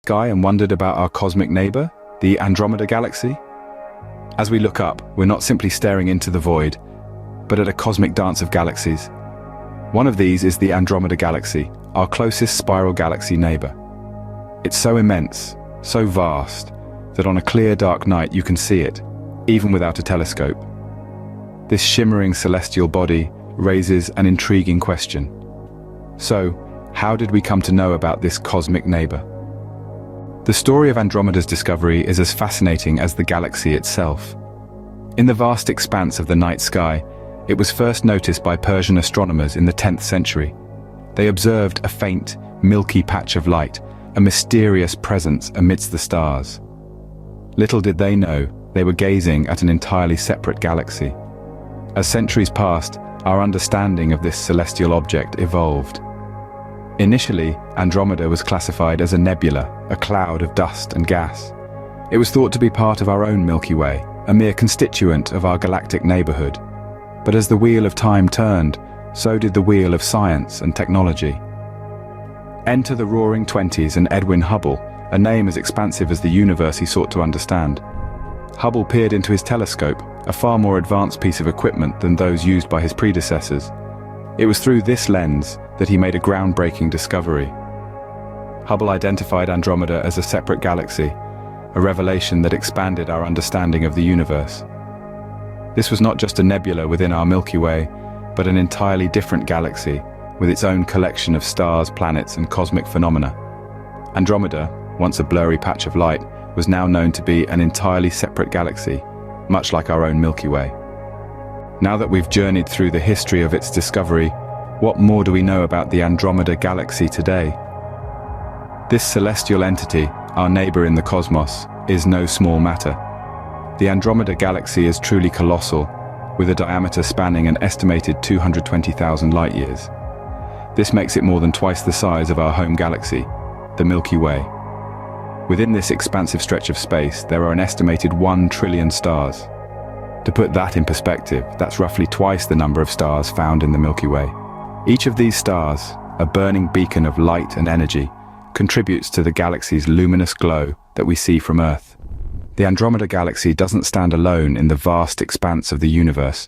Sky and wondered about our cosmic neighbor, the Andromeda Galaxy? As we look up, we're not simply staring into the void, but at a cosmic dance of galaxies. One of these is the Andromeda Galaxy, our closest spiral galaxy neighbor. It's so immense, so vast, that on a clear dark night you can see it, even without a telescope. This shimmering celestial body raises an intriguing question. So, how did we come to know about this cosmic neighbor? The story of Andromeda's discovery is as fascinating as the galaxy itself. In the vast expanse of the night sky, it was first noticed by Persian astronomers in the 10th century. They observed a faint, milky patch of light, a mysterious presence amidst the stars. Little did they know, they were gazing at an entirely separate galaxy. As centuries passed, our understanding of this celestial object evolved. Initially, Andromeda was classified as a nebula, a cloud of dust and gas. It was thought to be part of our own Milky Way, a mere constituent of our galactic neighborhood. But as the wheel of time turned, so did the wheel of science and technology. Enter the Roaring Twenties and Edwin Hubble, a name as expansive as the universe he sought to understand. Hubble peered into his telescope, a far more advanced piece of equipment than those used by his predecessors. It was through this lens that he made a groundbreaking discovery. Hubble identified Andromeda as a separate galaxy, a revelation that expanded our understanding of the universe. This was not just a nebula within our Milky Way, but an entirely different galaxy, with its own collection of stars, planets, and cosmic phenomena. Andromeda, once a blurry patch of light, was now known to be an entirely separate galaxy, much like our own Milky Way. Now that we've journeyed through the history of its discovery, what more do we know about the Andromeda Galaxy today? This celestial entity, our neighbor in the cosmos, is no small matter. The Andromeda Galaxy is truly colossal, with a diameter spanning an estimated 220,000 light-years. This makes it more than twice the size of our home galaxy, the Milky Way. Within this expansive stretch of space, there are an estimated 1 trillion stars. To put that in perspective, that's roughly twice the number of stars found in the Milky Way. Each of these stars, a burning beacon of light and energy, contributes to the galaxy's luminous glow that we see from Earth. The Andromeda Galaxy doesn't stand alone in the vast expanse of the universe.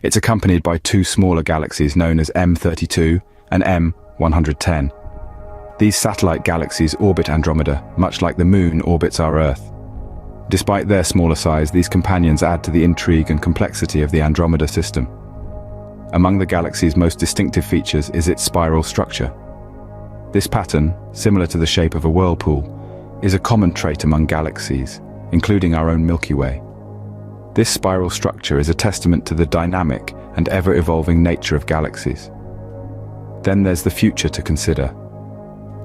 It's accompanied by 2 smaller galaxies known as M32 and M110. These satellite galaxies orbit Andromeda, much like the Moon orbits our Earth. Despite their smaller size, these companions add to the intrigue and complexity of the Andromeda system. Among the galaxy's most distinctive features is its spiral structure. This pattern, similar to the shape of a whirlpool, is a common trait among galaxies, including our own Milky Way. This spiral structure is a testament to the dynamic and ever-evolving nature of galaxies. Then there's the future to consider.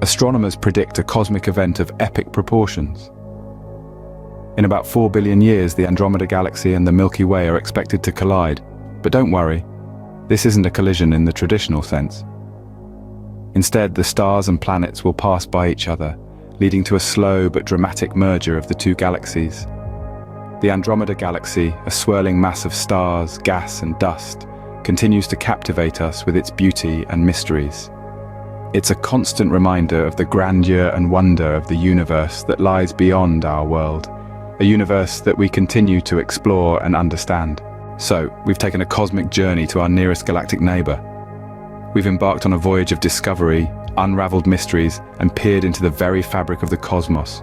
Astronomers predict a cosmic event of epic proportions. In about 4 billion years, the Andromeda Galaxy and the Milky Way are expected to collide. But don't worry, this isn't a collision in the traditional sense. Instead, the stars and planets will pass by each other, leading to a slow but dramatic merger of the 2 galaxies. The Andromeda Galaxy, a swirling mass of stars, gas, and dust, continues to captivate us with its beauty and mysteries. It's a constant reminder of the grandeur and wonder of the universe that lies beyond our world, a universe that we continue to explore and understand. So, we've taken a cosmic journey to our nearest galactic neighbor. We've embarked on a voyage of discovery, unraveled mysteries, and peered into the very fabric of the cosmos.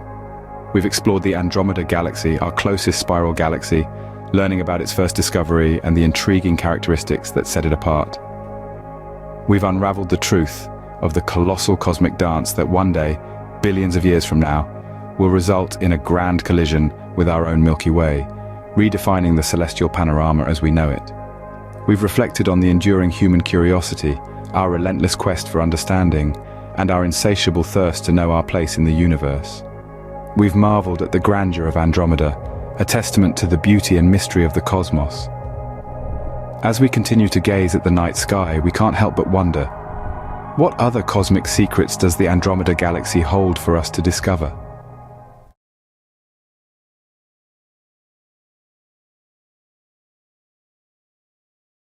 We've explored the Andromeda Galaxy, our closest spiral galaxy, learning about its first discovery and the intriguing characteristics that set it apart. We've unraveled the truth of the colossal cosmic dance that one day, billions of years from now, will result in a grand collision with our own Milky Way, redefining the celestial panorama as we know it. We've reflected on the enduring human curiosity, our relentless quest for understanding, and our insatiable thirst to know our place in the universe. We've marveled at the grandeur of Andromeda, a testament to the beauty and mystery of the cosmos. As we continue to gaze at the night sky, we can't help but wonder, what other cosmic secrets does the Andromeda Galaxy hold for us to discover?